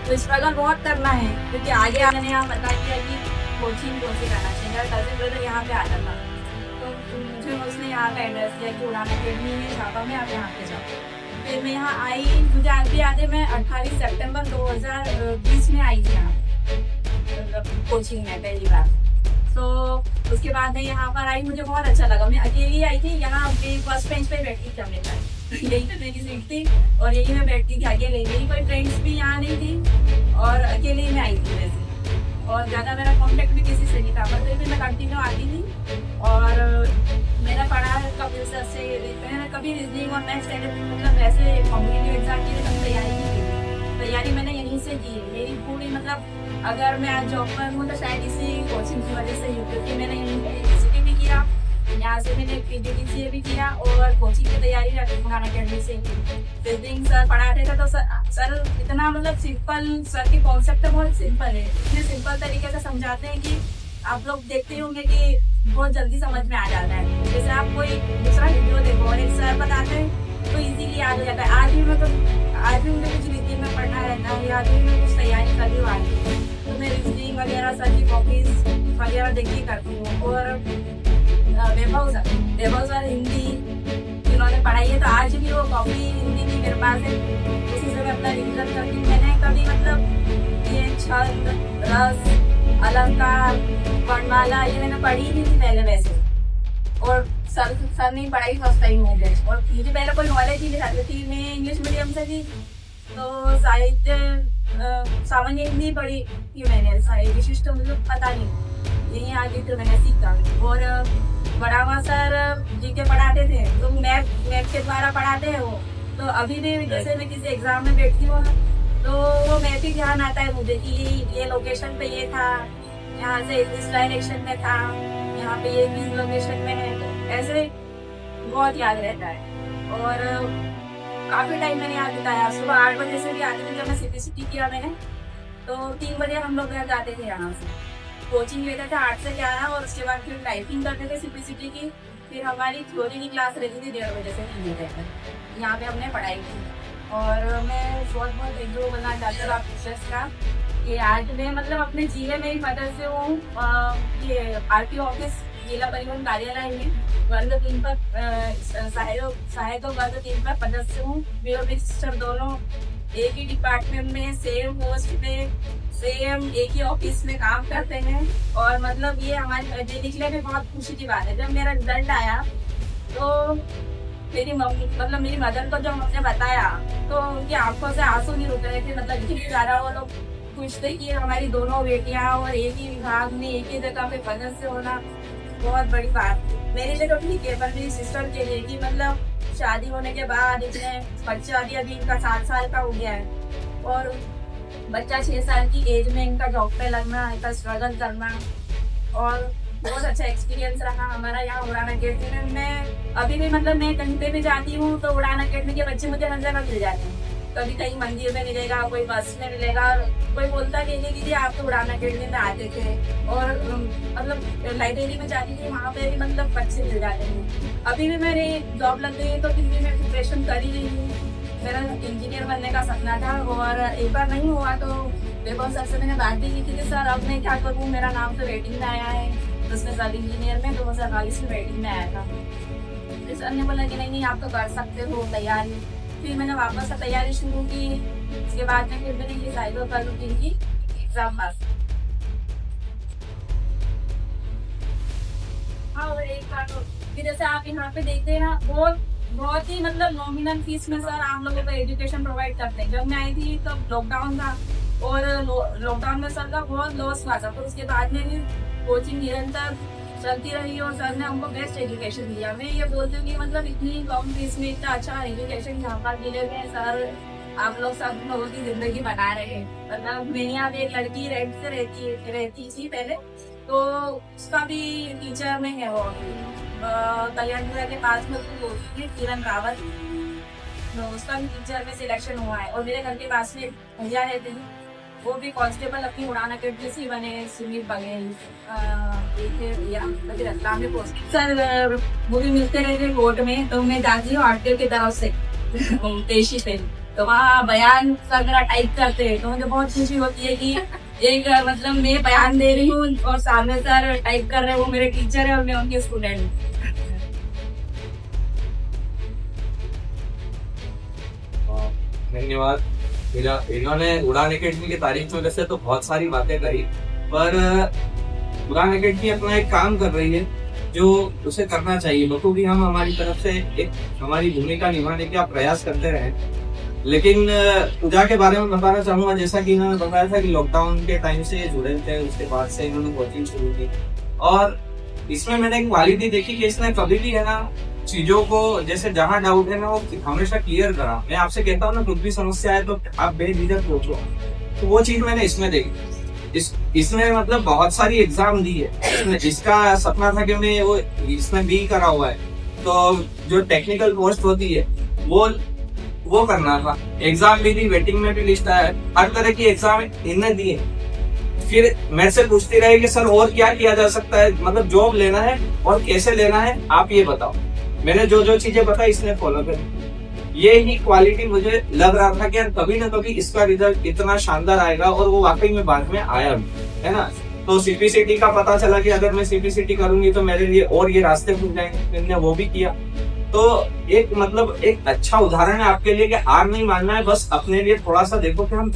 तो स्ट्रगल बहुत करना है, क्योंकि आगे मैंने यहाँ बता दिया कि कोचिंग कौन सी करना चाहिए। मेरा कजिन ब्रदर यहाँ पे आता था, तो मुझे उसने यहाँ का एड्रेस दिया कि उड़ान अकेडमी में छापा में आप यहाँ पे जाओ। फिर मैं यहाँ आई, मुझे आज भी याद है, मैं 28 सितंबर 2020 में आई थी यहाँ, मतलब कोचिंग में पहली बार। तो उसके बाद मैं यहाँ पर आई, मुझे बहुत अच्छा लगा। मैं अकेली आई थी यहाँ, फर्स्ट बेंच पे बैठी थी हमने पास, यही तो मेरी सीट थी और यही मैं बैठती थी अकेले। मेरी कोई फ्रेंड्स भी यहाँ नहीं थी और अकेले ही मैं आई थी वैसे, और ज़्यादा मेरा कॉन्टेक्ट भी किसी से नहीं था, पर फिर भी मैं कंटिन्यू आती थी। और मेरा पढ़ा है कभी से, मैंने कभी रीजनिंग और मैथ्स मतलब ऐसे कॉम्पिटिटिव एग्जाम की कभी तैयारी नहीं की। तैयारी मैंने यहीं से की है मेरी पूरी, मतलब अगर मैं आज जॉब पर हूँ तो शायद इसी कोचिंग की वजह से ही, क्योंकि मैंने यूनिवर्सिटी भी किया, यहाँ से मैंने PGDCA भी किया और कोचिंग की तैयारी उड़ान अकेडमी से की। रीजनिंग सर पढ़ाते थे तो सर इतना मतलब सिंपल, सर की कॉन्सेप्ट बहुत सिंपल है, इतने सिंपल तरीके से समझाते हैं कि आप लोग देखते होंगे कि बहुत जल्दी समझ में आ जाता है। जैसे आप कोई दूसरा वीडियो देखो और एक सर बताते हैं तो इजीली याद हो जाता है। आज भी मुझे कुछ रीजनिंग में पढ़ना रहता है या भी मैं कुछ तैयारी कर रही हूँ आज, तो मैं रीजनिंग वगैरह सर की कॉपीज वगैरह देख के करती हूँ। और वैभव सर हिंदी जिन्होंने पढ़ाई है, तो आज भी वो कॉपी हिंदी की मेरे पास है, उसी से मैं अपना रिविजन करती हूँ। मैंने कभी मतलब ये छंद, रस, अलंकार, वर्णमाला ये मैंने पढ़ी ही नहीं थी पहले वैसे, और सर ने पढ़ाई फर्स्ट टाइम मुझे, और मुझे पहले कोई नॉलेज ही नहीं थी। मैं इंग्लिश मीडियम से थी, तो साहित्य सामान्य हिंदी पढ़ी थी मैंने, साहित्य विशिष्ट मुझे पता नहीं, यही आगे तो मैंने सीखा। और बड़ावा सर जीके पढ़ाते थे, तो मैथ के द्वारा पढ़ाते हैं वो, तो अभी भी जैसे मैं किसी एग्जाम में बैठती हूँ तो वो मैथ ही ध्यान आता है मुझे कि ये लोकेशन पे ये था, यहाँ से इस डायरेक्शन में था, यहाँ पे ये भी लोकेशन में है, तो ऐसे बहुत याद रहता है। और काफी टाइम मैंने याद बिताया, सुबह 8 बजे से भी आती थी जब मैं CPCT किया मैंने, तो 3 बजे हम लोग घर जाते थे यहाँ से, कोचिंग लेते थे 8 से 11, और उसके बाद फिर टाइपिंग करते थे CPCT की। फिर हमारी थ्योरी की क्लास रहती थी 1:30 बजे से 3 बजे तक, यहाँ पे हमने पढ़ाई की। और मैं बहुत एक दो बनना चाहती हूँ प्रोसेस का, कि आज मैं मतलब अपने जिले में ही मदद से हूँ, ये RTO ऑफिस जिला परिवहन कार्यालय में वर्ग 3 पर सहायक वर्ग 3 पर पदस्थ हूँ। मेरे मिस्टर दोनों एक ही डिपार्टमेंट में, सेम पोस्ट पे, सेम एक ही ऑफिस में काम करते हैं। और मतलब ये हमारे निकले में बहुत खुशी की बात है। जब मेरा रिजल्ट आया तो मेरी मम्मी मतलब मेरी मदर को जब हमने बताया तो उनकी आंखों से आंसू नहीं रुक रहे थे, मतलब इतनी ज्यादा वो लोग खुश थे कि हमारी दोनों बेटियां और एक ही विभाग में एक ही जगह पे पदस्थ होना बहुत बड़ी बात। मेरे लिए तो ठीक है, पर मेरी सिस्टर के लिए कि मतलब शादी होने के बाद इतने बच्चा अभी इनका 7 साल का हो गया है, और बच्चा 6 साल की एज में इनका जॉब पे लगना, इनका स्ट्रगल करना, और बहुत अच्छा एक्सपीरियंस रहा हमारा यहाँ उड़ान अकेडमी में। मैं अभी भी मतलब मैं कहीं पे भी जाती हूँ तो उड़ान अकेडमी के बच्चे मुझे हर जगह मिल जाते हैं। कभी कहीं मंदिर में मिलेगा, कोई बस में मिलेगा, कोई बोलता है कि दीदी आप तो उड़ान अकेडमी में आते थे। और मतलब लाइब्रेरी में जाती थी, वहाँ पे भी मतलब बच्चे मिल जाते हैं। अभी भी मेरी जॉब लग गई है तो फिर भी मैं प्रिपरेशन कर ही रही हूँ। मेरा इंजीनियर बनने का सपना था, और एक बार नहीं हुआ तो वैभव सर से मैंने बात भी की थी कि सर अब मैं क्या करूँ, मेरा नाम तो वेटिंग में आया है, तो उसमें सब इंजीनियर में 2022 में वेटिंग में आया था। फिर सर ने बोला कि नहीं आप तो कर सकते हो तैयारी। फिर मैंने वापस से तैयारी शुरू की, उसके बाद में फिर मैंने ये साइबर कर की एग्जाम पास। हाँ, और एक बार तो फिर जैसे आप यहाँ पे देखते हैं ना, बहुत ही मतलब नॉमिनल फीस में सर आप लोगों को एजुकेशन प्रोवाइड करते हैं। जब मैं आई थी तब लॉकडाउन था, और लॉकडाउन में सर का बहुत लॉस हुआ था, तो उसके बाद में भी कोचिंग निरंतर चलती रही और सर ने हमको बेस्ट एजुकेशन दिया। मैं ये बोलती हूँ कि मतलब इतनी कम फीस में इतना अच्छा एजुकेशन यहाँ पर मिले हुए हैं सर, आप लोग सब लोगों की जिंदगी बना रहे हैं। मतलब मेरे यहाँ पे एक लड़की रेंट से रहती थी पहले, तो उसका भी टीचर में है, वो कल्याणपुरा के पास में होती है किरण रावत, तो उसका भी टीचर में सिलेक्शन हुआ है। और मेरे घर के पास में भैया रहते हैं, वो भी कांस्टेबल अपनी उड़ान अकेडमी से बने, सुमित बघेल रतलाम में पोस्ट। सर वो भी मिलते रहते कोर्ट में, तो मैं जाती हूँ RTO की तरफ से पेशी पे, तो वहाँ बयान सर मेरा टाइप करते हैं, तो मुझे बहुत खुशी होती है कि एक मतलब मैं बयान दे रही हूँ और सामने सर टाइप कर रहे हैं, वो मेरे टीचर है और मैं उनके स्टूडेंट हूँ। धन्यवाद। इन्होंने उड़ान एकेडमी की तारीफ में वैसे तो बहुत सारी बातें कही, पर उड़ान एकेडमी अपना एक काम कर रही है जो उसे करना चाहिए। बखूबी हम हमारी तरफ से एक हमारी भूमिका निभाने का प्रयास करते रहे। लेकिन पूजा के बारे में बताना चाहूंगा, जैसा कि इन्होंने बताया था कि लॉकडाउन के टाइम से जुड़े थे, उसके बाद से इन्होंने कोचिंग शुरू की और इसमें मैंने एक क्वालिटी देखी कि इसने कभी भी है ना चीजों को, जैसे जहाँ डाउट है ना वो हमेशा क्लियर करा। मैं आपसे कहता हूँ ना कुछ भी समस्या है तो आप बेझिझक पूछो, तो वो चीज मैंने इसमें देखी। इसमें मतलब बहुत सारी एग्जाम दी है। इसका सपना था कि मैं वो इसमें बी करा हुआ है, तो जो टेक्निकल पोस्ट होती है वो करना था। एग्जाम भी दी, वेटिंग में भी लिस्ट आया, हर तरह की एग्जाम इनने दी है। फिर मेरे से पूछती रही कि सर और क्या किया जा सकता है, मतलब जॉब लेना है और कैसे लेना है आप ये बताओ। मैंने जो चीजें बताई इसने फॉलो करी। ये ही क्वालिटी मुझे लग रहा था कि यार कभी ना कभी इसका रिजल्ट इतना शानदार आएगा, और वो वाकई में बाद में आया भी, है ना। तो सीपीसीटी का पता चला कि अगर मैं सीपीसीटी करूंगी तो मेरे लिए और ये रास्ते खुल जाएंगे, मैंने वो भी किया। तो एक मतलब एक अच्छा उदाहरण है आपके लिए कि हार नहीं मानना है, बस अपने लिए थोड़ा सा देखो कि हम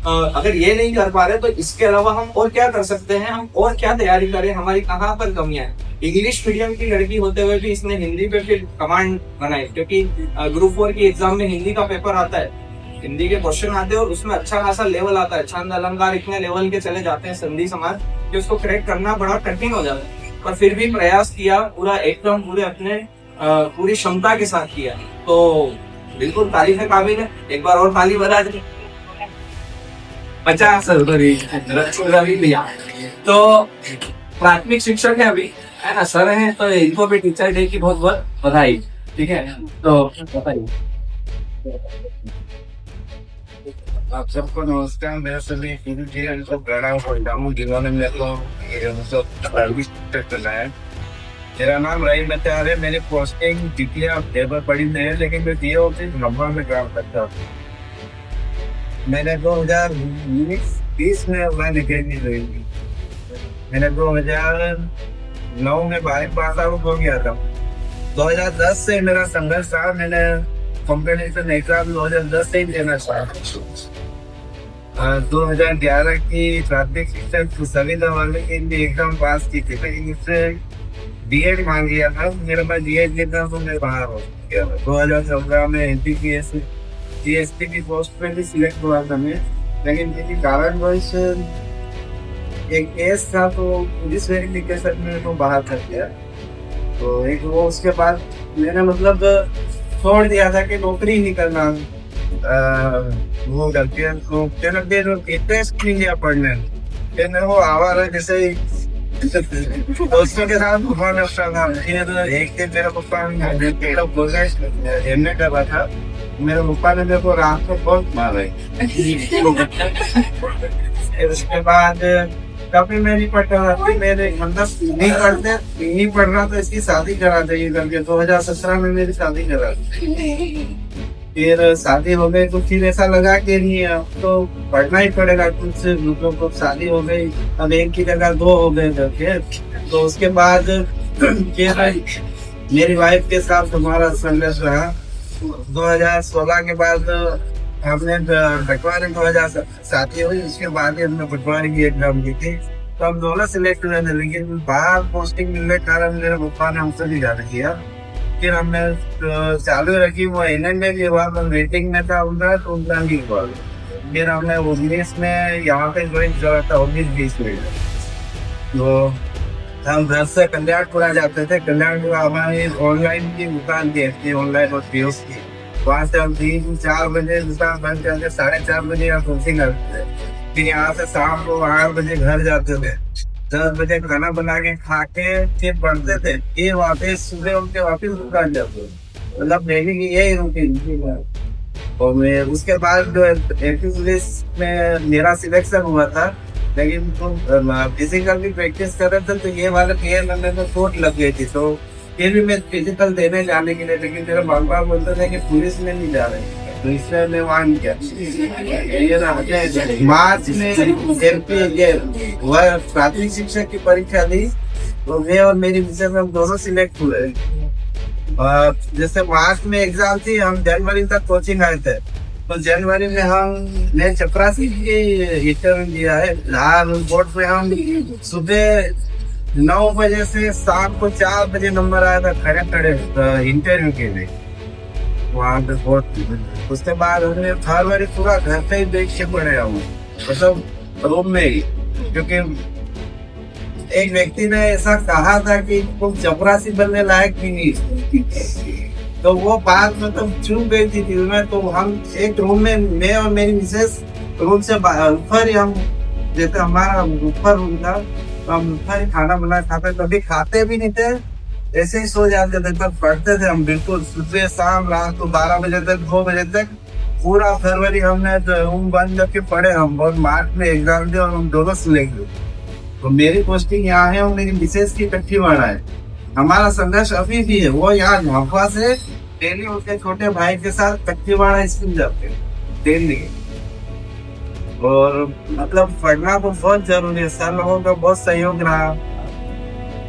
अगर ये नहीं कर पा रहे तो इसके अलावा हम और क्या कर सकते हैं, हम और क्या तैयारी करें, हमारी कहाँ पर कमियां हैं। इंग्लिश मीडियम की लड़की होते हुए भी इसने हिंदी पे फिर कमांड बनाई, क्योंकि ग्रुप 4 की एग्जाम में हिंदी का पेपर आता है, हिंदी के क्वेश्चन आते हैं और उसमें अच्छा खासा लेवल आता है। छंद अलंकार इतने लेवल के चले जाते हैं संधि समास कि उसको करेक्ट करना बड़ा कठिन हो जाता है, पर फिर भी प्रयास किया, पूरा एकदम पूरे अपने पूरी क्षमता के साथ किया, तो बिल्कुल तारीफ के काबिल है। एक बार और ताली बजा दें। 50 रवि भैया तो प्राथमिक शिक्षक है अभी, है ना, सर हैं, तो इनको भी टीचर डे की बहुत बहुत बधाई। ठीक है, तो बताइए। आप सबको नमस्कार। मेरे सभी गुरु जी उनको प्रणाम करता हूँ जिन्होंने मेरे को सर्विस चलाया। मेरा नाम रहीम बत्तार है। मेरी पोस्टिंग जितनी आप पेपर पढ़ी नहीं है, लेकिन मैं DO ऑफिस नंबर में काम करता हूँ। मैंने 2020 में उड़ान एकेडमी ज्वाइन की। मैंने 2009 में 12 पास आउट हो गया था। 2010 से मेरा संघर्ष रहा। मैंने कॉम्पिटिशन एग्जाम 2010 से ही देना स्टार्ट। 2011 की प्राथमिक शिक्षक सभी वाले की एग्जाम पास की थी, लेकिन इससे BEd मांग लिया था। मेरे पास BEd नहीं था तो मैं बाहर हो गया। 2014 में NTPS GST की पोस्ट पे भी सिलेक्ट हुआ था मैं, लेकिन किसी कारणवश एक केस था तो पुलिस वेरिफिकेशन में तो बाहर कर दिया। तो एक वो उसके बाद मैंने मतलब छोड़ दिया था कि नौकरी नहीं करना वो करती है। तो इंटरेस्ट नहीं लिया पढ़ने, फिर वो आवारा जैसे दोस्तों के साथ घुमाना था। एक दिन मेरे पापा हेलमेट कर रहा था, मेरे पापा ने मेरे को रात को बहुत मारा। उसके बाद कभी मैं नहीं पढ़ता था, मेरे मतलब नहीं पढ़ रहा तो इसकी शादी करा चाहिए करके 2017 में मेरी शादी करा। फिर शादी हो गई तो फिर ऐसा लगा कि नहीं अब तो पढ़ना ही पड़ेगा कुछ। लोगों को शादी हो गई, अब एक की जगह 2 हो गए करके। तो उसके बाद मेरी वाइफ के साथ हमारा संघर्ष रहा। 2016 के बाद हमने पटवारी 2007 हुई, उसके बाद ही हमने पटवारी की एग्जाम दी थी। तो हम दोनों सिलेक्ट हुए थे, लेकिन बाहर पोस्टिंग मिलने के कारण मेरे पापा ने हमसे भी ज्यादा किया। फिर हमने चालू रखी, वो NN में भी हुआ, मैं वेटिंग में था उनका, तो उनका भी हुआ। फिर हमने 19 में यहाँ पे ज्वाइन किया था, 19-20 में। तो हम घर से कल्याणपुरा जाते थे। कल्याणपुरा हमारी ऑनलाइन की दुकान थी, ऑनलाइन और POS की। वहाँ से हम 3-4 बजे दुकान बंद करके 4:30 बजे यहाँ कोचिंग करते थे। फिर यहाँ से शाम को 8 बजे घर जाते थे। 10 बजे खाना बना के खा के फिर पढ़ते थे, फिर वापस सुबह उठ के वापस दुकान जाते। मतलब डेली की यही रूटीन थी। और मैं उसके बाद पुलिस में मेरा सिलेक्शन हुआ था, लेकिन तो फिजिकल भी प्रैक्टिस कर रहे थे, तो ये वाले पेयर करने में चोट लग गई थी। तो फिर भी मैं फिजिकल देने जाने के लिए, लेकिन मेरे माँ बाप बोलते थे कि पुलिस में नहीं जा रहे। तो इसलिए मैं मान गया। ये ना मार्च में MP वह प्राथमिक शिक्षक की परीक्षा दी, तो मैं और मेरी मिसेस हम दोनों सिलेक्ट हुए। और जैसे मार्च में एग्जाम थी, हम जनवरी तक कोचिंग आए थे, तो जनवरी में हमने चपरासी की इंटरव्यू दिया है। लाल बोर्ड में हम सुबह 9 बजे से शाम को 4 बजे नंबर आया था खड़े इंटरव्यू के लिए वहाँ पे बोर्ड। उसके बाद हमने फरवरी पूरा घर पे ही देख के पड़े हम, मतलब रूम में ही, क्योंकि एक व्यक्ति ने ऐसा कहा था कि तुम चपरासी बनने लायक भी नहीं, तो वो बात मतलब चुप गई थी दिल में। तो हम एक रूम में, मैं और मेरी मिसेस रूम से ऊपर ही, हम जैसे हमारा ऊपर रूम था, तो हम ऊपर ही खाना बना खाते, कभी खाते भी नहीं थे, ऐसे ही सो जाते थे, तब पढ़ते थे हम बिल्कुल सुबह शाम रात को 12 बजे तक 2 बजे तक पूरा फरवरी हमने रूम बंद करके पढ़े हम। और मार्च में एग्जाम दिए और हम दोनों सिलेक्ट हुए। तो मेरी पोस्टिंग यहाँ है और मेरी मिसेस की कट्टीवाड़ा है। हमारा संघर्ष अभी भी है, वो यहाँ झांपा से डेली उसके छोटे भाई के साथ कट्टीवाड़ा स्कूल जाते हैं डेली। और मतलब पढ़ना तो बहुत जरूरी है, सर लोगों का बहुत सहयोग रहा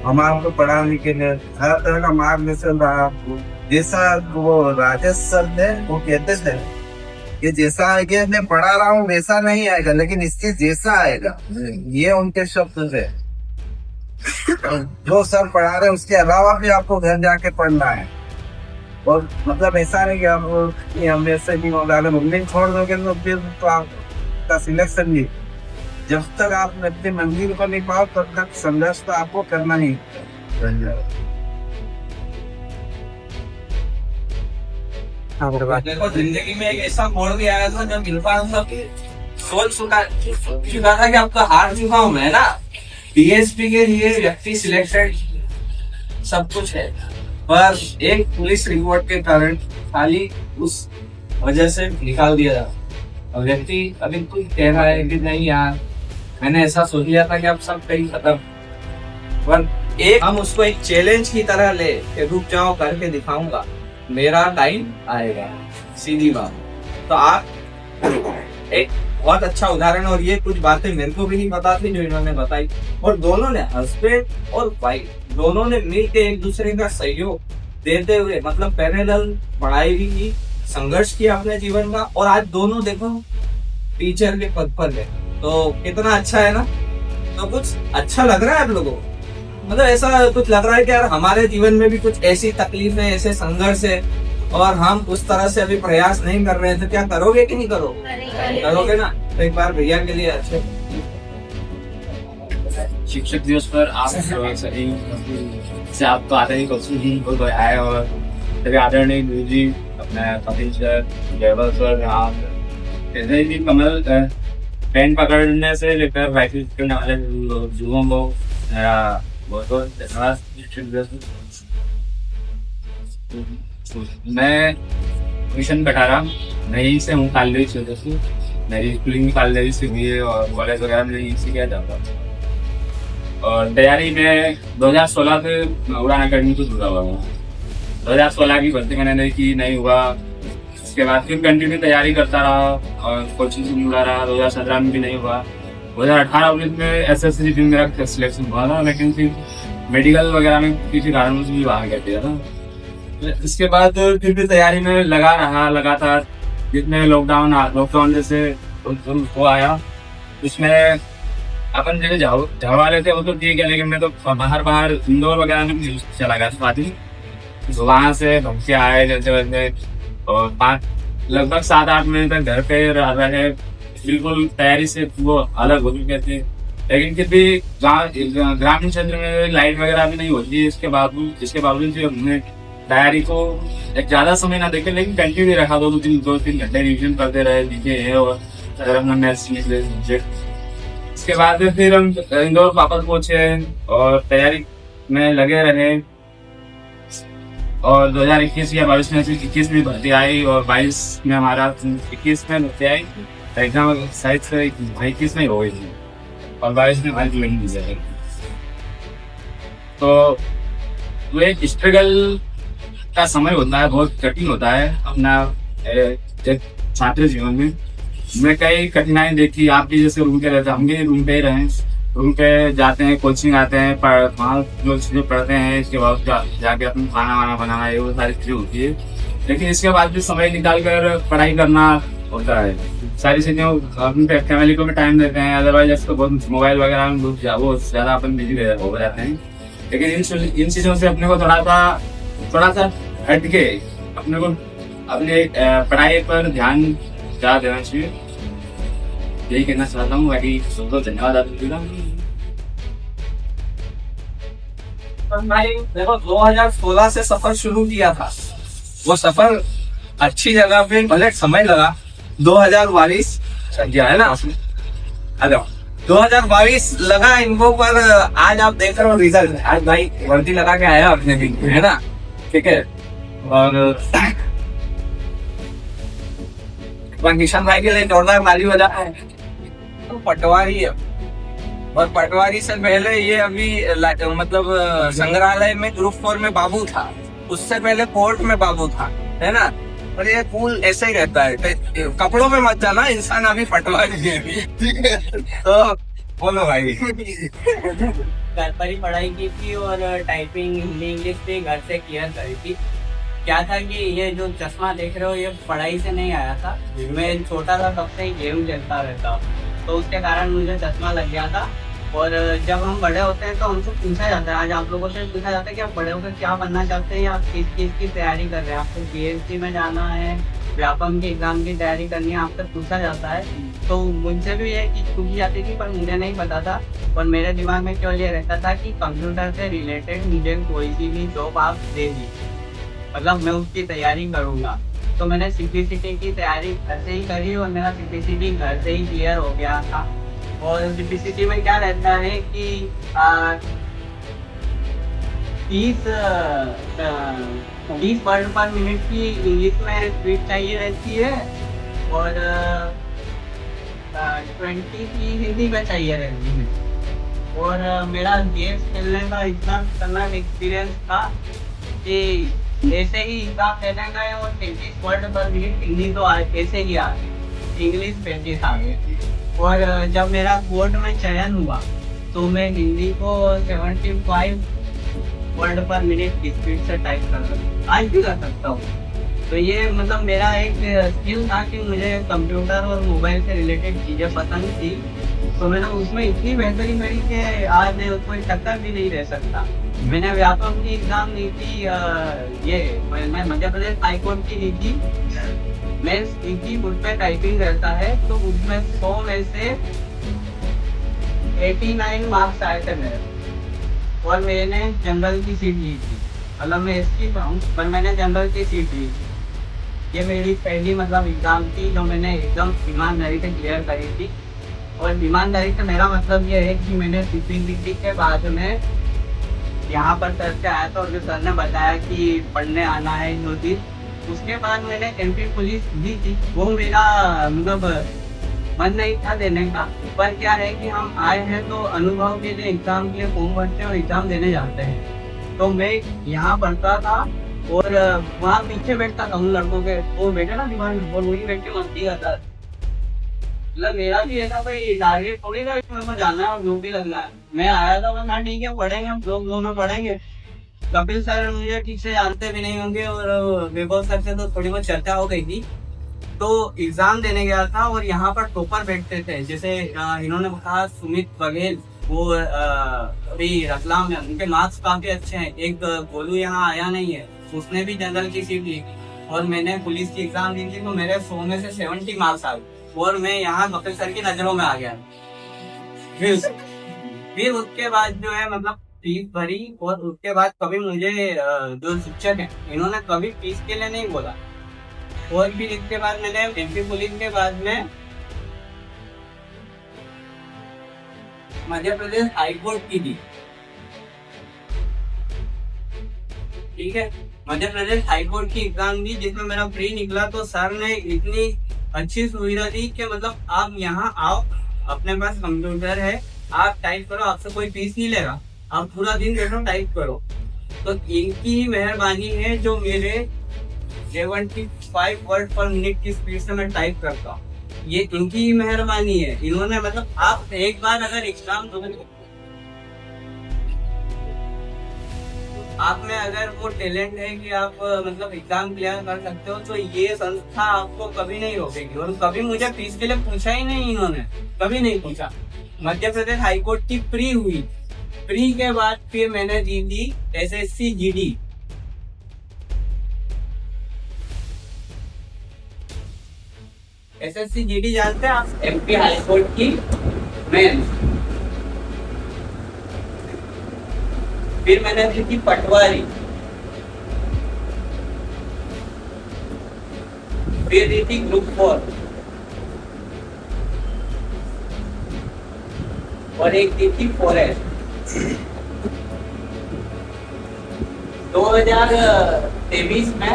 हमारे को पढ़ाने के लिए, हर तरह का मार्गदर्शन रहा। जैसा वो राजेश सर थे वो कहते थे कि जैसा आएगा मैं पढ़ा रहा हूँ वैसा नहीं आएगा, लेकिन इसके जैसा आएगा, ये उनके शब्द थे। जो सर पढ़ा रहे उसके अलावा भी आपको घर जाके पढ़ना है। और मतलब ऐसा नहीं कि हम ऐसे नहीं होगा, अगर मम्मी छोड़ दोगे तो फिर तो आपका सिलेक्शन नहीं। जब तक आप अपनी मंजिल को नहीं पाओ तब तक संघर्ष तो आपको करना ही। देखो जिंदगी में एक ऐसा मोड़ भी आया था जब इरफान साहब सोच चुका था कि अब तो हार चुका हूँ मैं ना, DSP के लिए व्यक्ति सिलेक्टेड सब कुछ है, पर एक पुलिस रिपोर्ट के कारण खाली उस वजह से निकाल दिया था। और व्यक्ति अभी कुछ कह रहा है कि नहीं यार मैंने ऐसा सोच लिया था कि अब सब कहीं खत्म, पर एक हम उसको एक चैलेंज की तरह ले कि रुक जाओ करके दिखाऊंगा, मेरा टाइम आएगा, सीधी बात। तो आप एक बहुत अच्छा उदाहरण, और ये कुछ बातें मेरे को भी नहीं पता थी जो इन्होंने बताई। और दोनों ने, हस्बैंड और वाइफ दोनों ने मिलकर एक दूसरे का सहयोग देते हुए मतलब पैरेलल पढ़ाई भी की, संघर्ष किया अपने जीवन का, और आज दोनों देखो टीचर के पद पर है। तो कितना अच्छा है ना। तो कुछ अच्छा लग रहा है आप लोगों को, मतलब ऐसा कुछ लग रहा है कि यार हमारे जीवन में भी कुछ ऐसी तकलीफें, ऐसे संघर्ष है, और हम उस तरह से अभी प्रयास नहीं कर रहे थे। क्या करोगे कि नहीं करोगे? करोगे ना? तो एक बार भैया के लिए अच्छे शिक्षक दिवस पर आप सभी से आप तो आते ही कौशल आए, और सभी आदरणीय गुरु जी, अपने कपिल सर, जयवल सर, जैसे भी कमल पेन पकड़ने से लेकर राइफल करने वाले युवाओं को मेरा बहुत बहुत धन्यवाद। शिक्षक दिवस मैं मिशन कटारा नहीं से हूँ, कालदेवी सदस्य। मेरी स्कूलिंग कालदेवी से हुई है और कॉलेज वगैरह में यहीं से किया जाता है। और तैयारी में 2016 से उड़ान अकेडमी को जुड़ा हुआ हूँ। 2016 की भर्ती मैंने नहीं हुआ, उसके बाद फिर कंटिन्यू तैयारी करता रहा और कोचिंग से जुड़ा रहा। 2017 में भी नहीं हुआ। 2018-19 में SSC में मेरा सिलेक्शन हुआ था, लेकिन फिर मेडिकल वगैरह में किसी कारण से भी बाहर कर दिया था। इसके बाद फिर भी तैयारी में लगा रहा लगातार। जितने लॉकडाउन जैसे वो आया, उसमें अपन जैसे झाव वाले थे वो तो ठीक है, लेकिन मैं तो बाहर इंदौर वगैरह में चला गया था। तो वहाँ से घूम के आए जैसे और लगभग 7-8 महीने तक घर पे रहे, बिल्कुल तैयारी से वो अलग हो चुके थे। लेकिन फिर भी ग्रामीण क्षेत्र में लाइट वगैरह भी नहीं होती है। इसके बावजूद भी हमने तैयारी को एक ज्यादा समय ना देखे, लेकिन कंटिन्यू रखा। 2-3 घंटे रिविजन करते रहे, दिखे है और सब्जेक्ट। इसके बाद फिर हम इंदौर वापस पहुंचे और तैयारी में लगे रहे। और 2021 या 22 में 21 में भर्ती आई, और 22 में हमारा 21 में भर्ती आई। एग्जाम शायद से 21 में हो गई थी और 22 में हमारी नहीं दी जाएगी। तो वो एक स्ट्रगल का समय होता है, बहुत कठिन होता है। अपना एक छात्र जीवन में मैं कई कठिनाई देखी। आप भी जैसे रूम पे रहते हैं, हम भी रूम पे ही रहे, रूम पे जाते हैं, कोचिंग आते हैं, वहाँ जो चीज़ें पढ़ते हैं, इसके बाद जाके अपना खाना वाना बनाना, ये वो सारी चीज़ें होती है। लेकिन इसके बाद भी समय निकाल कर पढ़ाई करना होता है, सारी चीज़ें अपनी फैमिली को भी टाइम देते हैं। अदरवाइज ऐसे बहुत मोबाइल वगैरह में वो ज़्यादा अपन बिजी हो जाते हैं। लेकिन इन चीज़ों से अपने को थोड़ा सा हट के अपने को अपने पढ़ाई पर ध्यान ज़्यादा देना चाहिए। यही कहना चाहता हूँ। बाकी सबको धन्यवाद आप सभी का। भाई देखो 2016 से सफर शुरू किया था, वो सफर अच्छी जगह पे भले समय लगा। 2022 गया है ना, हेलो 2022 लगा इनको, पर आज आप देख रहे हो रिजल्ट। आज भाई वर्दी लगा के आया अपने भी, है ना, ठीक है। और किशन भाई के लिए जोरदार ताली बजा है। तो पटवारी है, और पटवारी से पहले ये अभी मतलब संग्रहालय में ग्रुप 4 में बाबू था, उससे पहले कोर्ट में बाबू था, है ना। और ये कूल ऐसे ही रहता है, कपड़ों में मत जाना, इंसान अभी पटवारी है ठीक है। तो बोलो भाई। घर पर ही पढ़ाई की थी और टाइपिंग हिंदी इंग्लिश भी घर से क्लियर करी थी। क्या था कि ये जो चश्मा देख रहे हो ये पढ़ाई से नहीं आया था। मैं छोटा था तब से ही गेम खेलता रहता, तो उसके कारण मुझे चश्मा लग गया था। और जब हम बड़े होते हैं तो हमसे पूछा जाता है, आज आप लोगों से पूछा जाता है कि आप बड़े होकर क्या बनना चाहते हैं या आप किस चीज़ की तैयारी कर रहे हैं, आपको PhD में जाना है, व्यापम के एग्ज़ाम की तैयारी करनी है, आपसे पूछा जाता है। तो मुझसे भी ये चीज़ पूछी जाती थी, पर मुझे नहीं पता था। और मेरे दिमाग में क्यों ये रहता था कि कंप्यूटर से रिलेटेड मुझे कोई सी भी जॉब आप दे दी, मतलब मैं उसकी तैयारी करूँगा। तो मैंने CPCT की तैयारी घर से ही करी और मेरा CPCT घर से ही क्लियर हो गया था। और CPCT में क्या रहता है कि 30 वर्ड पर मिनट की इंग्लिश में स्पीड चाहिए रहती है और 20 की हिंदी में चाहिए रहती है। और मेरा गेम्स खेलने का इतना खतरनाक एक्सपीरियंस था कि ऐसे ही एग्जाम देने गए और 33 वर्ड पर मिनट हिंदी तो ऐसे ही आ गई, इंग्लिश 35 आ गई। और जब मेरा कोर्ट में चयन हुआ तो मैं हिंदी को 75 वर्ड पर मिनट की स्पीड से टाइप कर सकता, आज भी कर सकता हूँ। तो ये मतलब मेरा एक स्किल था कि मुझे कंप्यूटर और मोबाइल से रिलेटेड चीज़ें पसंद थी, तो मैंने उसमें इतनी बेहतरी करी कि आज कोई टक्कर भी नहीं रह सकता। मैंने व्यापम की एग्ज़ाम दी थी, ये मैं मध्य प्रदेश हाईकोर्ट की दी थी। मैं सीखी, मुझ पे टाइपिंग रहता है, तो उसमें 100 में से 89 मार्क्स आए थे मेरे। और मैंने जनरल की सीट ली थी, मतलब मैं SC हूँ पर मैंने जनरल की सीट ली थी। ये मेरी पहली मतलब एग्ज़ाम थी जो मैंने एकदम ईमानदारी से क्लियर करी थी। और ईमानदारी से मेरा मतलब ये है कि मैंने CPCT के बाद में यहाँ पर सर से आया था और जो सर ने बताया कि पढ़ने आना है 2 दिन, उसके बाद मैंने MP पुलिस दी थी। वो मेरा मतलब मन नहीं था देने का, पर क्या है कि हम आए हैं तो अनुभव के लिए एग्ज़ाम के लिए फॉर्म भरते हैं और एग्ज़ाम देने जाते हैं। तो मैं यहाँ पढ़ता था और वहाँ पीछे बैठता था उन लड़कों के, वो बैठे ना दीवार में और वही बैठ के मस्ती करता। मतलब मेरा भी ऐसा कोई टारगेट थोड़ी था इसमें मैं जाना है और जो भी लगना है। मैं आया था वरना ठीक है पढ़ेंगे, हम लोग दोनों पढ़ेंगे। कपिल सर मुझे ठीक से जानते भी नहीं होंगे और वैभव सर से तो थोड़ी बहुत चर्चा हो गई थी। तो एग्जाम देने गया था और यहाँ पर टॉपर बैठते थे, जैसे इन्होंने कहा सुमित बघेल, वो अभी रतलाम में, उनके मार्क्स काफी अच्छे हैं। एक गोलू यहाँ आया नहीं है, उसने भी जनरल की सीट ली। और मैंने पुलिस की एग्जाम दी थी तो मेरे 100 में से 70 मार्क्स आ गए और मैं यहाँ कपिल सर की नजरों में आ गया। फिर उसके बाद जो है मतलब फीस भरी और उसके बाद कभी मुझे जो शिक्षक है इन्होंने कभी फीस के लिए नहीं बोला। और फिर इसके बाद मैंने MP पुलिस के बाद में मध्य प्रदेश हाईकोर्ट की दी, ठीक है। मध्य प्रदेश हाईकोर्ट की एग्जाम दी जिसमें मेरा प्री निकला। तो सर ने इतनी अच्छी सुविधा दी कि मतलब आप यहाँ आओ, अपने पास कंप्यूटर है, आप टाइप करो, आपसे कोई फीस नहीं लेगा, आप पूरा दिन बैठो टाइप करो। तो इनकी ही मेहरबानी है जो मेरे 75 वर्ड पर मिनट की स्पीड से मैं टाइप करता हूँ। ये इनकी ही मेहरबानी है। इन्होंने मतलब आप एक बार अगर एग्जाम दोगे, आप में अगर वो टैलेंट है कि आप मतलब एग्जाम क्लियर कर सकते हो, तो ये संस्था आपको कभी नहीं रोकेगी। और कभी मुझे फीस के लिए पूछा ही नहीं, इन्होंने कभी नहीं पूछा। मध्य प्रदेश हाईकोर्ट की प्री हुई, प्री के बाद फिर मैंने दी थी SSC GD। SSC GD जानते हैं आप? MP हाईकोर्ट की मेन। फिर मैंने दी थी पटवारी, फिर दी थी ग्रुप 4 और एक दी थी फॉरेस्ट। 2023 में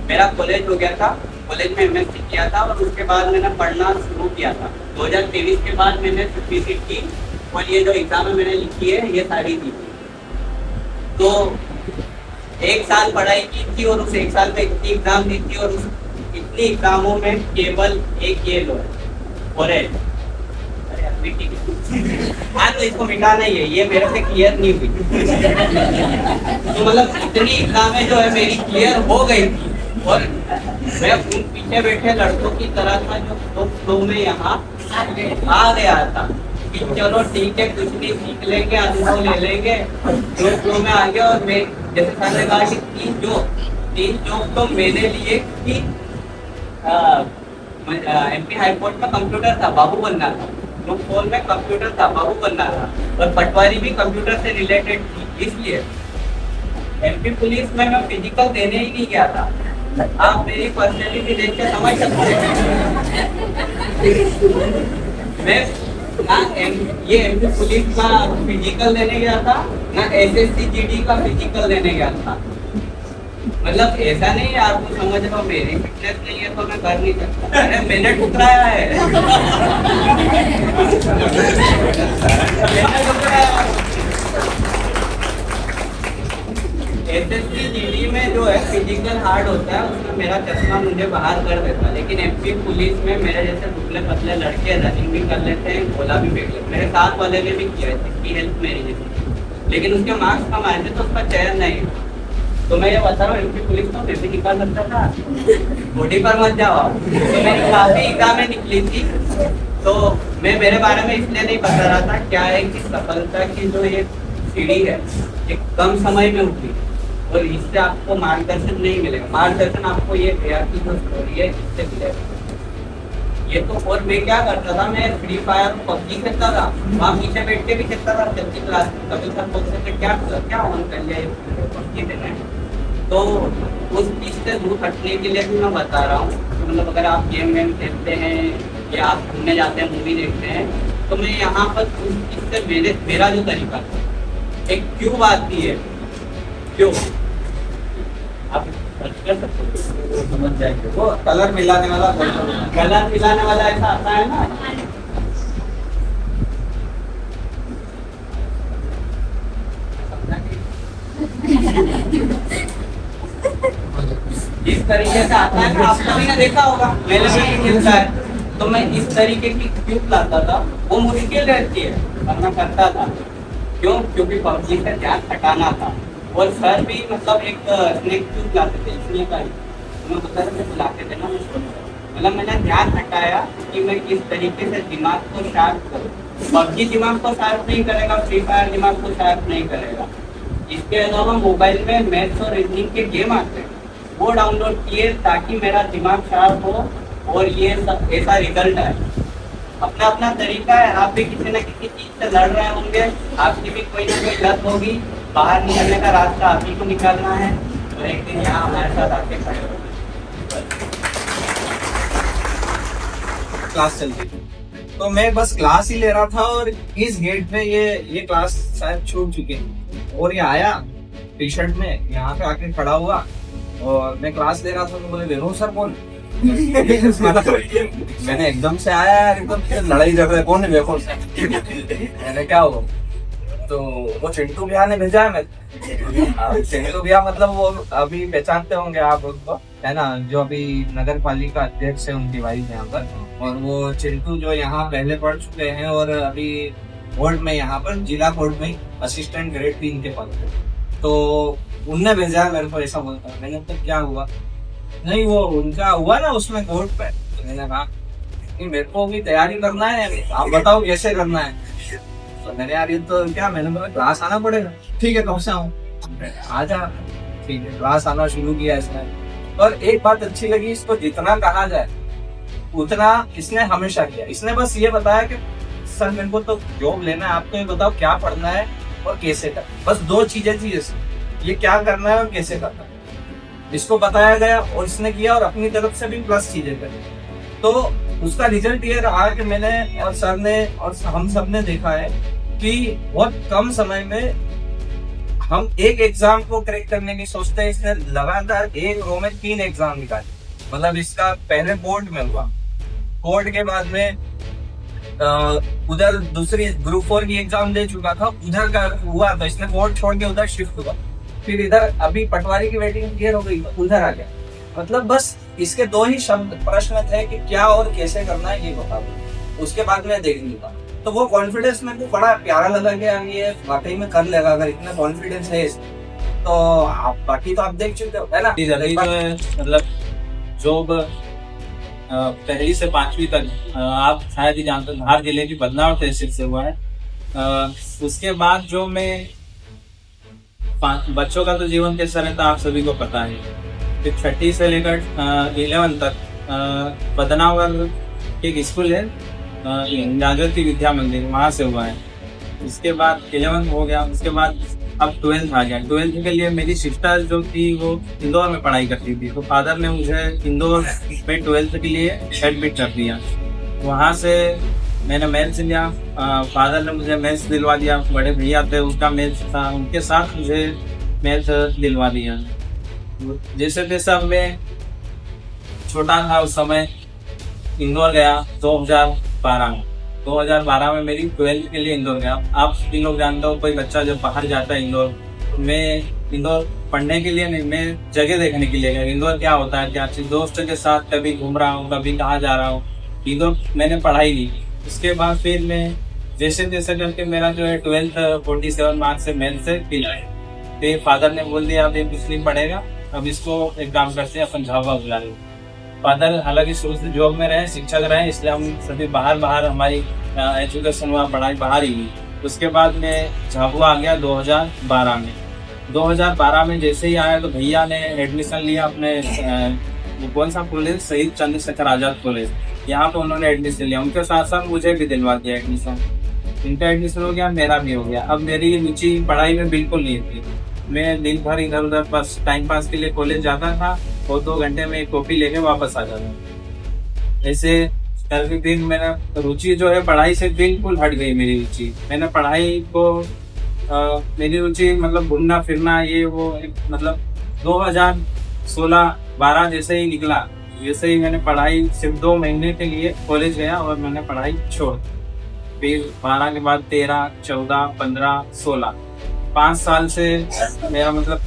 मेरा कॉलेज हो गया था, कॉलेज में MSc किया था और उसके बाद मैंने पढ़ना शुरू किया था। 2023 के बाद मैंने CPC की और ये जो एग्जाम में मैंने लिखी है ये सारी दी थी। तो एक साल पढ़ाई की थी और उस एक साल में इतनी एग्जाम दी थी और उस इतनी एग्जामों में केवल एक ये लो फॉरेस्ट। हाँ, तो इसको मिटाना ही है, ये मेरे से क्लियर नहीं हुई। तो मतलब इतनी एग्जामें जो है मेरी क्लियर हो गई थी और मैं उन पीछे बैठे लड़कों की तरह था जो फ्लो में यहाँ आ गया था कि चलो ठीक है, कुछ नहीं सीख लेंगे, अनुभव ले लेंगे, जो फ्लो में आ गया। और मैं जैसे सर ने कहा कि तीन जॉब तो मैंने लिए कि MP हाईकोर्ट में कंप्यूटर था, बाबू बनना था। ग्रुप 4 में कंप्यूटर था, बाबू बनना था। और पटवारी भी कंप्यूटर से रिलेटेड थी, इसलिए MP पुलिस में मैं फिजिकल देने ही नहीं गया था। आप मेरी पर्सनैलिटी देख के समझ सकते हैं। मैं ना ये MP पुलिस का फिजिकल देने गया था, ना SSC GD का फिजिकल देने गया था। मतलब ऐसा नहीं है आपको समझ रहा हूँ, मेरी फिटनेस नहीं है तो मैं कर नहीं सकता। अरे मैंने ठुकराया है। SSC GD में जो है फिजिकल हार्ड होता है, उसमें मेरा चश्मा मुझे बाहर कर देता है। लेकिन MP पुलिस में मेरे जैसे दुबले पतले लड़के रनिंग भी कर लेते हैं, गोला भी फेंक लेते हैं। मेरे साथ वाले ने भी किया है, इसकी हेल्प मेरी जैसी, लेकिन उसके मार्क्स कम आए थे तो उसका चयन नहीं। तो मैं ये बता रहा हूँ, MP पुलिस तो मैं भी निकाल सकता था, बॉडी पर मत जाओ। तो मेरी काफी एग्जामें निकली थी, तो मैं मेरे बारे में इसलिए नहीं बता रहा था। क्या है कि सफलता की जो ये सीढ़ी है ये कम समय में उठी और इससे आपको मार्गदर्शन नहीं मिलेगा। मार्गदर्शन आपको ये गया की जो स्टोरी है इससे मिलेगा। ये तो और मैं क्या करता था, मैं फ्री फायर PUBG खेलता था, वहाँ पीछे बैठ के भी खेलता था। चलती क्लास में कभी सर बोलते थे क्या ऑन कर लिया ये PUBG देना है। तो उस चीज से दूर हटने के लिए भी मैं बता रहा हूँ, मतलब अगर आप गेम खेलते हैं या आप घूमने जाते हैं, मूवी देखते हैं, तो मैं यहाँ पर उस चीज से मेरा जो तरीका था, एक क्यों आती है, क्यों आप कर सकते हो, समझ जाएंगे। वो कलर मिलाने वाला ऐसा आता है ना, इस तरीके से आता है ना, आप कभी ना देखा होगा, मैंने भी मिलता है। तो मैं इस तरीके की क्यूब लाता था, वो मुश्किल रहती है और मैं करता था। क्यों? क्योंकि PUBG का ध्यान हटाना था। और सर भी मतलब एक स्नेक क्यूब लाते थे, इसलिए का मैं बता रहा लाते थे ना, मतलब मैंने ध्यान हटाया कि मैं किस तरीके से दिमाग को शार्प करूँ। PUBG दिमाग को शार्प नहीं करेगा, फ्री फायर दिमाग को शार्प नहीं करेगा। इसके अलावा मोबाइल में मैथ्स और रीजनिंग के गेम आते हैं, वो डाउनलोड किए ताकि मेरा दिमाग शार्प हो और ये सब ऐसा रिजल्ट है। अपना अपना तरीका है, आप भी किसी न किसी चीज से लड़ रहे होंगे, आपकी भी कोई ना कोई लत होगी। बाहर निकलने का रास्ता आप ही को निकालना है और एक दिन यहाँ हमारे साथ आके खड़े होंगे। क्लास चलती थी तो मैं बस क्लास ही ले रहा था और इस गेट में ये क्लास शायद छूट चुके और ये आया टी शर्ट में, यहाँ पे आके खड़ा हुआ और मैं क्लास ले रहा था। तो बोले वेणु सर कौन? मैंने एकदम से आया यार, एकदम से लड़ाई झगड़ा, कौन है? देखो मैंने क्या हुआ? तो वो चिंटू भैया ने भेजा है मैं। चिंटू भैया मतलब वो अभी पहचानते होंगे आप उनको, है ना, जो अभी नगर पालिका अध्यक्ष है, उनकी वाइफ यहाँ पर। और वो चिंटू जो यहाँ पहले पढ़ चुके हैं और अभी कोर्ट में, यहाँ पर जिला कोर्ट में असिस्टेंट ग्रेड 3 के पद पे। तो उनने भेजा मेरे को, ऐसा बोलता है। मैंने तो क्या हुआ, नहीं वो उनका हुआ ना उसमें कोर्ट पे। तो मैंने कहा नहीं मेरे को भी तैयारी करना है, आप बताओ कैसे करना है। तो मैंने यार ये तो क्या, मैंने बोला क्लास आना पड़ेगा। ठीक है कब से आऊँ, आजा। ठीक है क्लास आना शुरू किया इसने। और एक बात अच्छी लगी, इसको जितना कहा जाए उतना इसने हमेशा किया। इसने बस ये बताया कि सर मेरे को तो जॉब लेना है, आपको ये बताओ क्या पढ़ना है और कैसे करना। बस 2 चीजें थी इसमें, ये क्या करना है और कैसे करना है। इसको बताया गया और इसने किया, और अपनी तरफ से भी प्लस चीजें करी। तो उसका रिजल्ट ये रहा कि मैंने और सर ने और हम सब ने देखा है कि बहुत कम समय में हम एक एग्जाम को क्रैक करने की सोचते हैं। इसने लगातार एक रो में 3 एग्जाम निकाले। मतलब इसका पहले बोर्ड में हुआ, बोर्ड के बाद में उधर दूसरी ग्रुप 4 की एग्जाम दे चुका था, उधर का हुआ तो इसने बोर्ड छोड़ के उधर शिफ्ट हुआ। फिर इधर अभी पटवारी की वेटिंग क्लियर हो गई, उधर आ गया। मतलब बस इसके 2 ही शब्द प्रश्न थे कि क्या और कैसे करना है ये बता दो, उसके बाद मैं देख लूंगा। तो वो कॉन्फिडेंस मेरे को बड़ा प्यारा लगा कि ये वाकई में कर लेगा, अगर इतना कॉन्फिडेंस है तो आप बाकी तो आप देख चुके हो, है ना। जो है मतलब जॉब पहली से 5वीं तक आप शायद ही जानते हो, धार जिले की बदनाम तहसील से हुआ है। उसके बाद जो मैं बच्चों का तो जीवन कैसा रहता आप सभी को पता है। फिर 6ठी से लेकर 11 तक बदनावर एक स्कूल है, जागृति विद्या मंदिर, वहाँ से हुआ है। उसके बाद 11 हो गया, उसके बाद अब 12th आ गया। 12th के लिए मेरी सिस्टर जो थी वो इंदौर में पढ़ाई करती थी, तो फादर ने मुझे इंदौर में 12th के लिए एडमिट कर दिया। वहाँ से मैंने मैथ्स लिया, फादर ने मुझे मैथ्स दिलवा दिया। बड़े भैया थे उनका मैथ्स था, उनके साथ मुझे मैथ्स दिलवा दिया। जैसे तैसे मैं छोटा था उस समय इंदौर गया 2012 में मेरी 12th के लिए इंदौर गया। आप सभी लोग जानते हो, कोई बच्चा जब बाहर जाता है इंदौर, मैं इंदौर पढ़ने के लिए नहीं, मैं जगह देखने के लिए गया। इंदौर क्या होता है, क्या चीज, दोस्त के साथ कभी घूम रहा हूँ, कभी कहाँ जा रहा हूँ। इंदौर मैंने पढ़ाई नहीं। उसके बाद फिर मैं जैसे जैसे करके मेरा जो है 12th 47 मार्क्स से मैथ से फिर फिर फादर ने बोल दिया अब ये कुछ नहीं पढ़ेगा, अब इसको एक काम करते हैं अपन झाबुआ बुला रहे। फादर हालांकि शुरू से जॉब में रहे, शिक्षक रहे, इसलिए हम सभी बाहर हमारी एजुकेशन हुआ, पढ़ाई बाहर ही हुई। उसके बाद मैं झाबुआ आ गया 2012 में। 2012 में जैसे ही आया तो भैया ने एडमिशन लिया अपने कौन सा कॉलेज, शहीद चंद्रशेखर आजाद कॉलेज, यहाँ पे उन्होंने एडमिशन लिया। उनके साथ साथ मुझे भी दिलवा दिया एडमिशन। इनका एडमिशन हो गया, मेरा भी हो गया। अब मेरी रुचि पढ़ाई में बिल्कुल नहीं थी। मैं दिन भर इधर उधर बस टाइम पास के लिए कॉलेज जाता था और 2 घंटे में एक कॉपी लेके वापस आ जाता। ऐसे करके फिर मेरा रुचि जो है पढ़ाई से बिल्कुल हट गई मेरी रुचि। मैंने पढ़ाई को मेरी रुचि मतलब घूमना फिरना ये वो मतलब 2016-12 जैसे ही निकला, वैसे ही मैंने पढ़ाई सिर्फ 2 महीने के लिए कॉलेज गया और मैंने पढ़ाई छोड़। फिर 12 के बाद 13, 14, 15, 16 5 साल से मेरा मतलब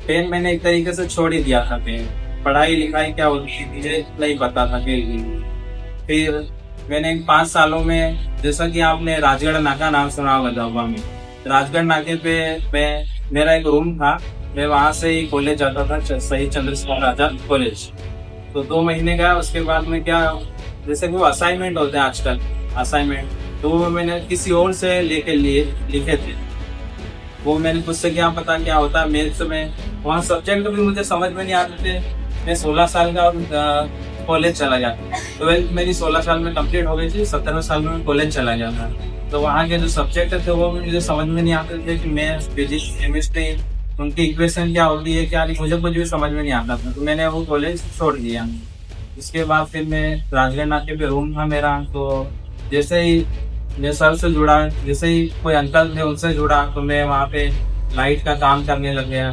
पेन मैंने एक तरीके से छोड़ ही दिया था। पेन पढ़ाई लिखाई क्या होती थी मुझे नहीं पता था। फिर मैंने 5 सालों में, जैसा कि आपने राजगढ़ नाका नाम सुना होगा झाबुआ में, राजगढ़ नाके पे मेरा एक रूम था, मैं वहाँ से ही कॉलेज जाता था, शहीद चंद्रशेखर आजाद कॉलेज। तो 2 महीने गया। उसके बाद में क्या, जैसे वो असाइनमेंट होते हैं आजकल असाइनमेंट, तो वो मैंने किसी और से लिखे थे। वो मैंने खुद से क्या पता क्या होता है मैथ्स में, वहाँ सब्जेक्ट भी मुझे समझ में नहीं आते थे। मैं 16 साल का कॉलेज चला गया। 12th मेरी 16 साल में कंप्लीट हो गई थी, 17वें साल में कॉलेज चला गया था। तो वहाँ के जो सब्जेक्ट थे वो मुझे समझ में नहीं आते थे कि मैथ्स, फिजिक्स, केमिस्ट्री, उनकी इक्वेशन क्या होती है क्या नहीं, मुझे कुछ भी समझ में नहीं आता था। तो मैंने वो कॉलेज छोड़ दिया। इसके बाद फिर मैं राजगढ़ नाके पे रूम था मेरा, तो जैसे ही मैं सर से जुड़ा, जैसे ही कोई अंकल थे उनसे जुड़ा, तो मैं वहाँ पे लाइट का काम करने लग गया।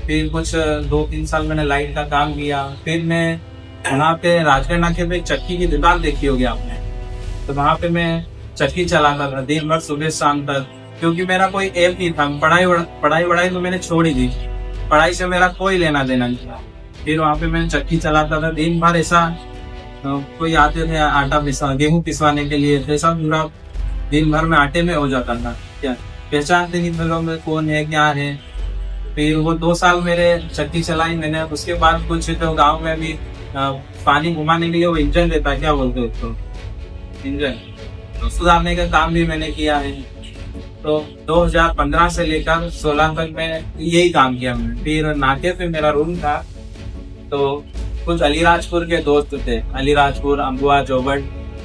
फिर कुछ 2-3 साल मैंने लाइट का काम किया। फिर मैं वहाँ पे राजगढ़ नाके पे चक्की की दुकान देखी होगी आपने, तो वहाँ पे मैं चक्की चलाता था दिन भर सुबह शाम तक। क्योंकि मेरा कोई एम नहीं था। पढ़ाई तो मैंने छोड़ ही दी। पढ़ाई से मेरा कोई लेना देना नहीं था। फिर वहाँ पे मैं चक्की चलाता था दिन भर। ऐसा कोई आते थे आटा गेहूं पिसवाने के लिए, ऐसा पूरा दिन भर में आटे में हो जाता था। क्या पहचानते नहीं थे लोग कौन है क्या है। फिर वो 2 साल मेरे चक्की चलाई मैंने। उसके बाद कुछ तो गांव में भी पानी घुमाने के लिए वो इंजन देता है, क्या बोलते हैं उसको, इंजन सुधारने का काम भी मैंने किया है। तो 2015 से लेकर 16 तक मैं यही काम किया मैंने। फिर नाके पे मेरा रूम था, तो कुछ अलीराजपुर के दोस्त थे, अलीराजपुर, अम्बुआ, चौबट,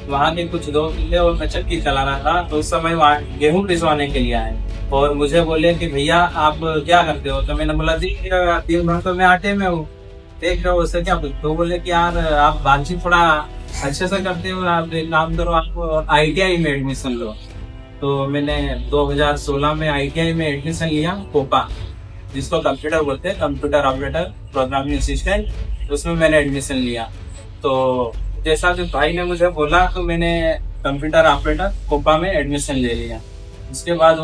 वहाँ के कुछ दोस्त थे और मैं चक्की चला रहा था। तो उस समय वहाँ गेहूं पिसवाने के लिए आए और मुझे बोले कि भैया आप क्या करते हो। तो मैंने बोला जी दिन भर तो मैं आटे में हूँ, देख रहे हो उससे क्या। तो बोले कि यार आप बातचीत थोड़ा अच्छे से करते हो, आप एक काम करो, आप ITI में एडमिशन लो। तो मैंने 2016 में ITI में एडमिशन लिया, कोपा, जिसको कंप्यूटर बोलते हैं, कंप्यूटर ऑपरेटर प्रोग्रामिंग असिस्टेंट। उसमें मैंने एडमिशन लिया। तो जैसा जो भाई ने मुझे बोला तो मैंने कंप्यूटर ऑपरेटर कोपा में एडमिशन ले लिया। उसके बाद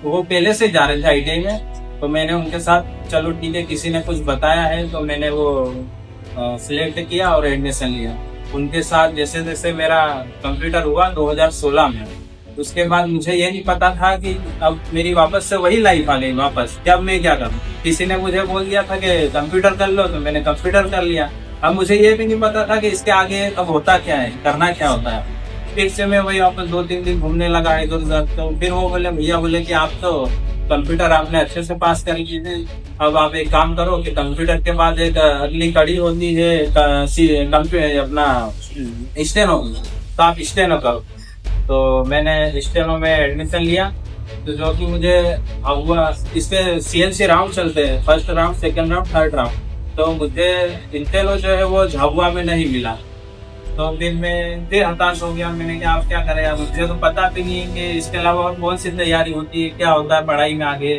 वो पहले से जा रहे थे ITI में, तो मैंने उनके साथ चलो ठीक है, किसी ने कुछ बताया है तो मैंने वो सिलेक्ट किया और एडमिशन लिया उनके साथ। जैसे जैसे मेरा कंप्यूटर हुआ 2016 में, उसके बाद मुझे ये नहीं पता था कि अब मेरी वापस से वही लाइफ आ गई वापस, कि अब मैं क्या करूँ। किसी ने मुझे बोल दिया था कि कंप्यूटर कर लो, तो मैंने कंप्यूटर कर लिया। अब मुझे ये भी नहीं पता था कि इसके आगे अब होता क्या है, करना क्या होता है। फिर से मैं वही वापस 2-3 दिन घूमने लगा इधर उधर। तो फिर वो बोले, भैया बोले कि आप तो कंप्यूटर आपने अच्छे से पास कर लिए थे, अब आप एक काम करो कि कंप्यूटर के बाद एक अगली कड़ी होती है अपना स्टेनो, तो आप स्टेनो करो। तो मैंने स्टेनो में एडमिशन लिया। तो जो कि मुझे हुआ, इसके CNC राउंड चलते हैं, first round, second round, third round. तो मुझे इंटेलो जो है वो झाबुआ में नहीं मिला। तो फिर मैं फिर हताश हो गया। मैंने कहा आप क्या करें यार, मुझे तो पता भी नहीं है कि इसके अलावा और कौन सी तैयारी होती है, क्या होता है पढ़ाई में आगे।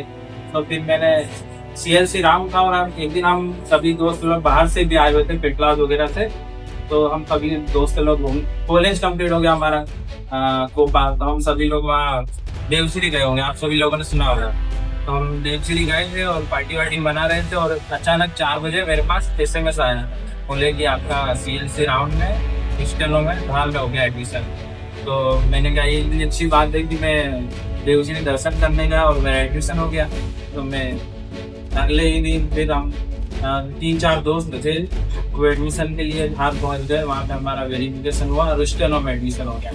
तो फिर मैंने CNC राउंड था और एक दिन हम सभी दोस्त लोग बाहर से भी आए हुए थे, पेटलाद वगैरह से। तो हम सभी दोस्त लोग कॉलेज कंप्लीट हो गया हमारा कोपा। तो हम सभी लोग वहाँ देवश्री गए होंगे, आप सभी लोगों ने सुना होगा। तो हम देवश्री गए थे और पार्टी वार्टी बना रहे थे और अचानक 4 बजे मेरे पास SMS आया, बोले कि आपका CNC राउंड में स्टेनो में हाल में हो गया एडमिशन। तो मैंने कहा ये इतनी अच्छी बात है कि मैं देवश्री दर्शन करने गया और मेरा एडमिशन हो गया। तो मैं अगले ही दिन फिर हम 3-4 दोस्त थे, वो एडमिशन के लिए हाथ पहुँच गए। वहाँ पे हमारा वेरिफिकेशन हुआ और स्टेनो में एडमिशन हो गया।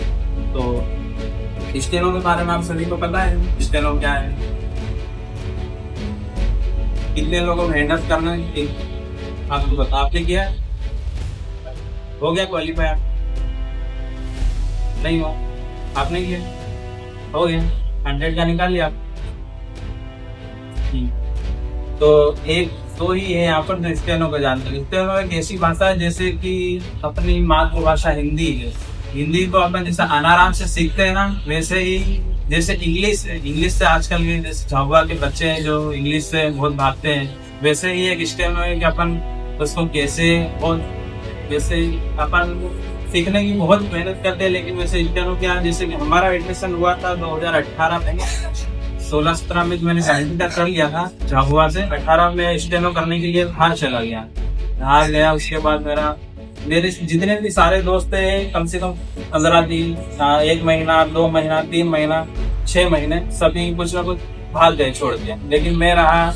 तो स्टेनो के बारे में आप सभी को पता है स्टेनो क्या है, कितने लोगों को मेहनत करना है, आपको बता। आपने किया, हो गया क्वालिफाई? नहीं हो, आपने किया, हो गया, 100 का निकाल लिया। तो एक तो ही है यहाँ पर जो स्टेनो को जानते हैं। स्टेनो एक ऐसी भाषा है जैसे कि अपनी मातृभाषा हिंदी है। हिंदी को अपन जैसे अनाराम से सीखते हैं ना, वैसे ही जैसे इंग्लिश से आजकल के जैसे झाबुआ के बच्चे हैं जो इंग्लिश से बहुत भागते हैं, वैसे ही एक स्टेनो है कि अपन उसको कैसे, और जैसे अपन सीखने की बहुत मेहनत करते हैं। लेकिन वैसे स्टेनो क्या, जैसे कि हमारा एडमिशन हुआ था 2018 में, 16-17 में मैंने सर्टिफिकेट कर लिया था झाबुआ से। 18 में स्टेनो करने के लिए बाहर चला गया, बाहर गया। उसके बाद मेरे जितने भी सारे दोस्त हैं, कम से कम 15 दिन, 1 महीना, 2 महीना, 3 महीना, 6 महीने, सभी कुछ ना कुछ भाग गए छोड़ के। लेकिन मैं रहा,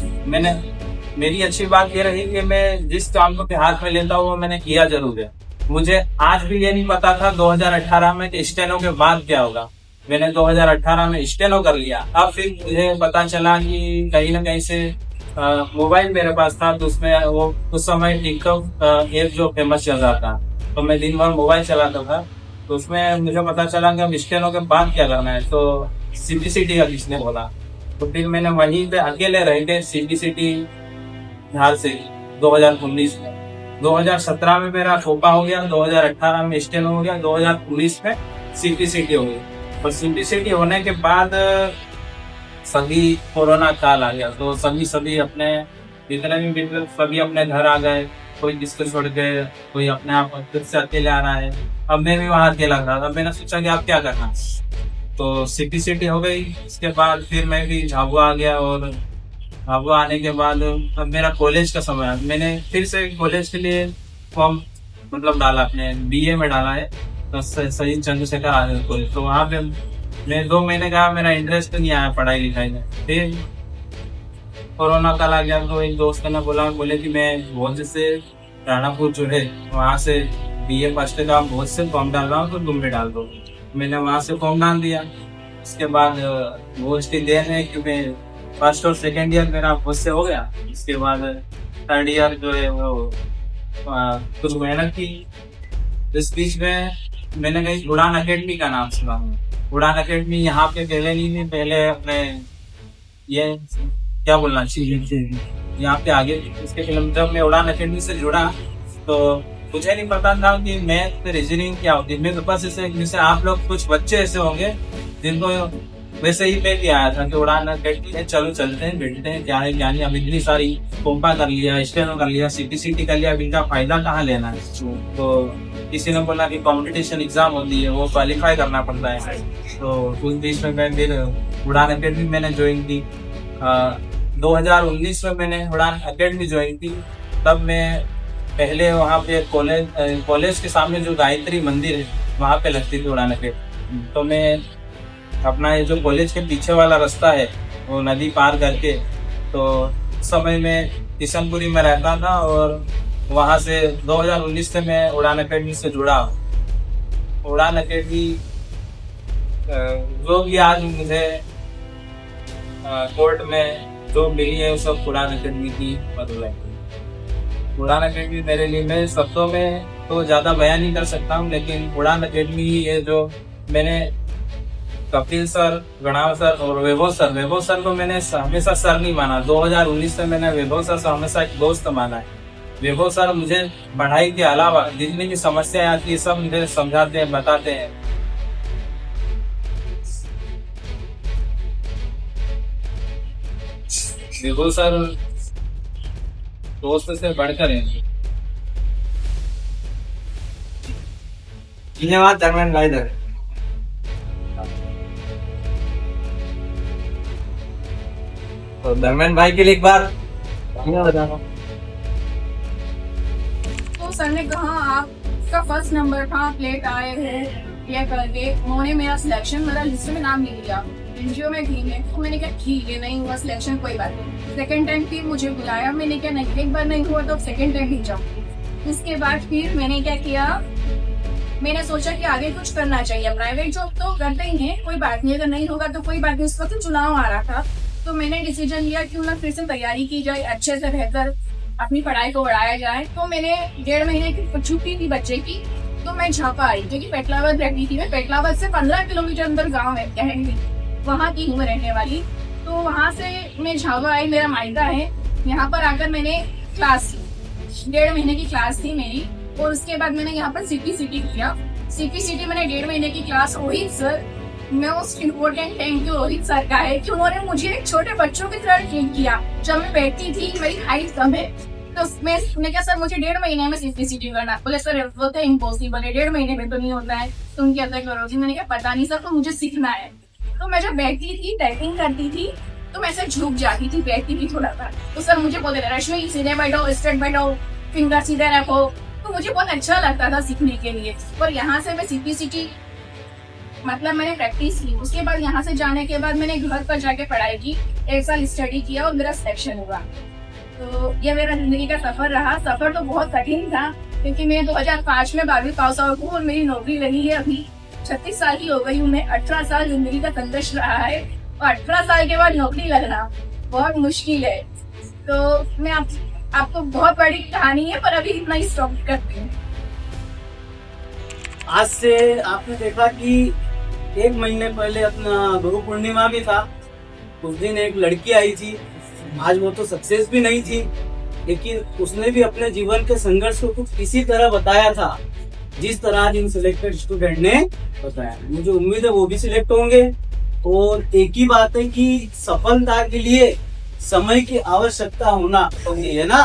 मेरी अच्छी बात ये रही कि मैं जिस काम को हाथ में लेता हूँ वो मैंने किया जरूर है। मुझे आज भी ये नहीं पता था 2018 में कि स्टेनो के बाद क्या होगा। मैंने 2018 में स्टेनो कर लिया। अब फिर मुझे पता चला कि कहीं ना कहीं से मोबाइल मेरे पास था, तो उसमें वो उस समय टिकटॉक ऐप जो फेमस चल रहा था, तो मैं दिन भर मोबाइल चलाता था। तो उसमें मुझे पता चला कि अब स्टेनो के बाद क्या करना है। तो CPCT का किसने बोला, तो फिर मैंने वहीं पे अकेले रह के CPCT बिहार से 2019 में, 2017 में मेरा कोपा हो गया, 2018 में स्टेनो हो गया, 2019 में CPCT हो गई। और CPCT होने के बाद सभी कोरोना काल आ गया। तो सभी अपने जितने भी मित्र सभी अपने घर आ गए, कोई जिसको छोड़ गए, कोई अपने आप खुद से अकेले आ रहा है। अब मैं भी वहाँ अकेला था। अब मैंने सोचा कि आप क्या करना, तो सीपीसीटी हो गई। इसके बाद फिर मैं भी झाबुआ आ गया, और झाबुआ आने के बाद अब मेरा कॉलेज का समय है। मैंने फिर से कॉलेज के लिए फॉर्म मतलब डाला, अपने बीए में डाला है, तो शहीद चंद्रशेखर आजाद कॉलेज। तो वहाँ पे मैं 2 महीने कहा, मेरा इंटरेस्ट नहीं आया पढ़ाई लिखाई में। फिर कोरोना काल आ गया, तो एक दोस्त ने बोले कि मैं बहुत से राणापुर जो है वहाँ से बीए फर्स्ट का बहुत से फॉर्म डाल रहा हूँ, तो तुम भी डाल दो। मैंने वहाँ से फॉर्म डाल दिया। उसके बाद बहुत ही देर है कि मैं फर्स्ट और सेकेंड ईयर मेरा बहुत से हो गया। इसके बाद थर्ड ईयर जो है वो कुछ मेहनत की। इस बीच में मैंने कहीं उड़ान अकेडमी का नाम सुना। उड़ान अकेडमी यहाँ पे पहले नहीं थी, पहले अपने ये क्या बोलना चाहिए, यहाँ पे आगे इसके किलोमीटर में उड़ान अकेडमी से जुड़ा, तो मुझे नहीं पता था कि मैथ रीजनिंग क्या होती है। मैं तो बस जैसे आप लोग कुछ बच्चे ऐसे होंगे जिनको वैसे ही मैं भी आया था कि उड़ान अकेडमी है, चलो चलते हैं, बैठते हैं, क्या है क्या नहीं। अब इतनी सारी पोम्पा कर लिया, स्टेनो कर लिया, सीपीसीटी कर लिया, अब इनका फायदा कहाँ लेना है। तो किसी ने बोला कि कंपटीशन एग्जाम होती है, वो क्वालिफाई करना पड़ता है। तो उस बीच में मैं फिर उड़ान अकेडमी मैंने ज्वाइन की। 2019 में मैंने उड़ान अकेडमी ज्वाइन की। तब मैं पहले वहाँ पे कॉलेज के सामने जो गायत्री मंदिर है वहाँ पे लगती थी उड़ान अकेडमी। तो मैं अपना ये जो कॉलेज के पीछे वाला रास्ता है वो नदी पार करके, तो उस समय में किशनपुरी में रहता था, और वहाँ से 2019 से मैं उड़ान अकेडमी से जुड़ा। उड़ान अकेडमी जो भी आज मुझे कोर्ट में जो मिली है वो सब उड़ान अकेडमी की बदौलत है। उड़ान अकेडमी मेरे लिए, मैं शब्दों में तो ज़्यादा बयान नहीं कर सकता हूँ, लेकिन उड़ान अकेडमी ही है जो मैंने कपिल सर, गणाव सर और वैभव सर को मैंने हमेशा सर नहीं माना। 2019 से मैंने वैभव सर से हमेशा एक दोस्त माना है। वैभव सर मुझे पढ़ाई के अलावा जितनी भी समस्याएं आती है सब मुझे समझाते हैं, बताते हैं। वैभव सर दोस्त से बढ़कर हैं। धन्यवाद धर्मेंद्र भाई। तो धर्मेंद्र भाई के लिए एक बार तो सर ने कहा आपका फर्स्ट नंबर था, आप लेट आए हो ये करके। उन्होंने मेरा सिलेक्शन, मेरा लिस्ट में नाम नहीं लिया, एनजीओ में थी मैं। तो मैंने कहा ठीक है, नहीं हुआ सिलेक्शन कोई बात नहीं। सेकंड टाइम फिर मुझे बुलाया, मैंने कहा नहीं, एक बार नहीं हुआ तो सेकंड टाइम ही जाऊँ। उसके बाद फिर मैंने क्या किया, मैंने सोचा कि आगे कुछ करना चाहिए। प्राइवेट जॉब तो करते ही हैं, कोई बात नहीं, अगर नहीं होगा तो कोई बात नहीं। उस वक्त चुनाव आ रहा था, तो मैंने डिसीजन लिया क्यों ना फिर से तैयारी की जाए, अच्छे से बेहतर अपनी पढ़ाई को बढ़ाया जाए। तो मैंने 1.5 महीने की छुट्टी थी बच्चे की, तो मैं झापा आई, जो कि पेटलावद रहती थी। मैं पेटलावद से 15 किलोमीटर अंदर गाँव है कहंगी, वहाँ की हूँ रहने वाली। तो वहाँ से मैं झाबुआ आई, मेरा मायका है। यहाँ पर आकर मैंने क्लास की, 1.5 महीने की क्लास थी मेरी। और उसके बाद मैंने यहाँ पर सीपीसीटी किया। सीपीसीटी मैंने 1.5 महीने की class. Rohit sir, most important thank you Rohit sir का है कि उन्होंने मुझे एक छोटे बच्चों की तरह ट्रीट किया। जब मैं बैठती थी, मेरी हाइट कम है, तो मैंने कहा सर मुझे 1.5 महीने में सीपीसीटी करना। बोले सर वो तो इम्पॉसिबल है, 1.5 महीने में तो नहीं होता है, तुम क्या करोगी। मैंने कहा पता नहीं सर, तो मुझे सीखना है। तो मैं जब बैठती थी, टाइपिंग करती थी, तो मैं ऐसे झुक जाती थी, बैठती थी थोड़ा सा। तो सर मुझे बोलते थे रश्मि सीधे बैठो, स्ट्रेट बैठो, फिंगर सीधे रखो। तो मुझे बहुत अच्छा लगता था सीखने के लिए। और यहाँ से मैं सीपीसीटी मतलब मैंने प्रैक्टिस की। उसके बाद यहाँ से जाने के बाद मैंने घर पर जाके पढ़ाई की, 1 साल स्टडी किया और मेरा सिलेक्शन हुआ। तो ये मेरा जिंदगी का सफर रहा। सफर तो बहुत कठिन था, क्योंकि मैं 2005 में 12वीं पास आउट हूँ और मेरी नौकरी लगी है अभी 36 साल की हो गई हूँ मैं। 18 साल जिंदगी का संघर्ष रहा है, और 18 साल के बाद नौकरी लगना बहुत मुश्किल है। तो मैं आपको बहुत बड़ी कहानी है, पर अभी इतना ही स्टॉप करती हूँ। आज से आपने देखा कि 1 महीने पहले अपना गुरु पूर्णिमा भी था। उस दिन एक लड़की आई थी, आज वो तो सक्सेस भी नहीं थी, लेकिन उसने भी अपने जीवन के संघर्ष को कुछ इसी तरह बताया था जिस तरह आज इन सिलेक्टेड स्टूडेंट ने बताया। मुझे उम्मीद है वो भी सिलेक्ट होंगे। और एक ही बात है कि सफलता के लिए समय की आवश्यकता होना होगी, है ना।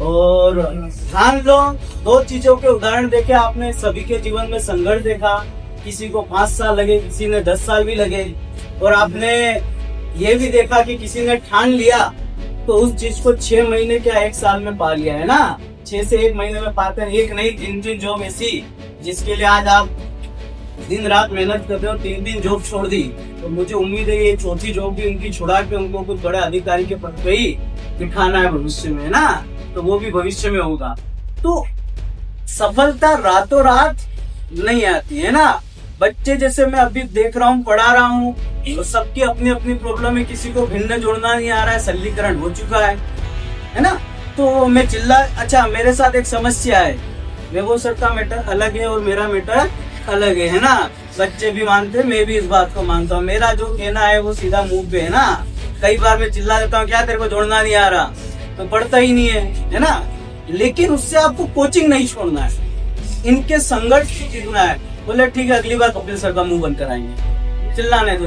और ध्यान लो, 2 चीजों के उदाहरण देखे आपने, सभी के जीवन में संघर्ष देखा। किसी को 5 साल लगे, किसी ने 10 साल भी लगे। और आपने ये भी देखा कि किसी ने ठान लिया तो उस चीज को 6 महीने क्या 1 साल में पा लिया है ना। 6 से 1 महीने में पाते हैं। एक नहीं 3 जॉब ऐसी जिसके लिए आज आप दिन रात मेहनत करते हो, 3 जॉब छोड़ दी। तो मुझे उम्मीद है ये 4थी जॉब भी उनकी छुड़ा के उनको कुछ बड़े अधिकारी के पद पे ही बिठाना है भविष्य में, है ना। तो वो भी भविष्य में होगा। तो सफलता रातों रात नहीं आती है ना। बच्चे जैसे मैं अभी देख रहा हूँ, पढ़ा रहा हूँ, तो सबकी अपनी अपनी प्रॉब्लम है। किसी को भिन्न जोड़ना नहीं आ रहा है, सरलीकरण हो चुका है ना। तो मैं अच्छा मेरे साथ एक समस्या है, वैभव सर का मैटर अलग है और मेरा मैटर अलग है ना। बच्चे भी मानते हैं, मैं भी इस बात को मानता हूँ। मेरा जो कहना है वो सीधा मुंह पे है ना। कई बार मैं चिल्ला देता हूँ, क्या तेरे को जोड़ना नहीं आ रहा, तो पढ़ता ही नहीं है ना। लेकिन उससे आपको कोचिंग नहीं छोड़ना है, इनके संघर्ष जीतना है। बोले ठीक है, अगली बार कपिल सर का मुंह बंद कराएंगे, चिल्लाने दो।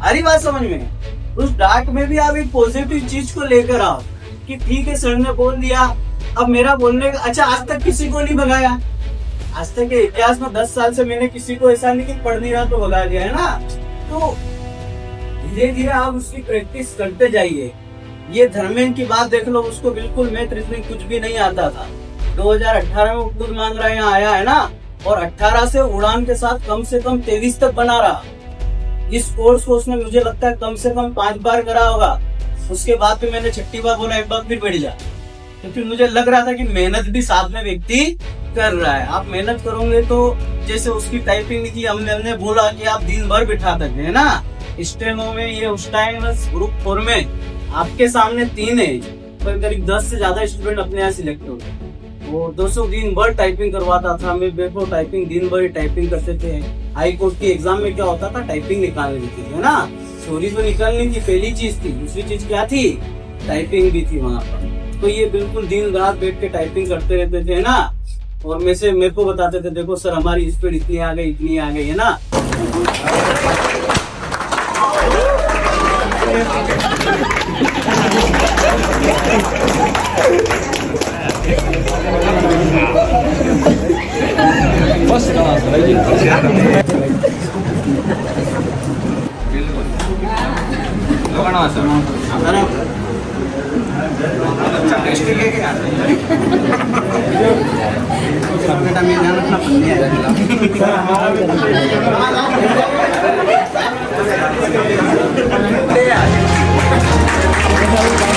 हरी बात समझ में। उस डांट में भी आप एक पॉजिटिव चीज को लेकर आओ कि ठीक है सर ने बोल दिया, अब मेरा बोलने का। अच्छा, आज तक किसी को नहीं भगाया, आज तक के इतिहास में 10 साल से मैंने किसी को ऐसा नहीं कि पढ़ नहीं रहा तो भगा दिया, है ना। तो धीरे धीरे आप उसकी प्रैक्टिस करते जाइए। ये धर्मेंद्र की बात देख लो, उसको बिल्कुल मैथ रीजनिंग कुछ भी नहीं आता था। 2018 में खुद मान रहा है यहाँ आया है ना, और 18 से उड़ान के साथ कम से कम 23 तक बना रहा। इस कोर्स को उसने मुझे लगता है कम से कम 5 बार करा होगा। उसके बाद फिर मैंने 6ठी बार बोला एक बार फिर बैठ जा, क्योंकि मुझे लग रहा था कि मेहनत भी साथ में व्यक्ति कर रहा है। आप मेहनत करोगे तो जैसे उसकी टाइपिंग की हमने बोला कि आप दिन भर बिठा सकते हैं ना। स्टेनो में ये उस टाइम ग्रुप 4 में आपके सामने 3 है, पर करीब 10 से ज्यादा स्टूडेंट अपने यहाँ सिलेक्ट हो गए। वो 200 दिन भर टाइपिंग करवाता था। मैं देखो टाइपिंग दिन भर टाइपिंग करते थे। हाई कोर्ट की एग्जाम में क्या होता था, टाइपिंग निकालनी थी, है ना। थ्योरी तो निकालनी थी, पहली चीज थी। दूसरी चीज क्या थी, टाइपिंग भी थी वहाँ पर। तो ये बिल्कुल दिन रात बैठ के टाइपिंग करते रहते थे ना। और मेरे को बताते थे, देखो सर हमारी स्पीड इतनी आ गई, है ना। में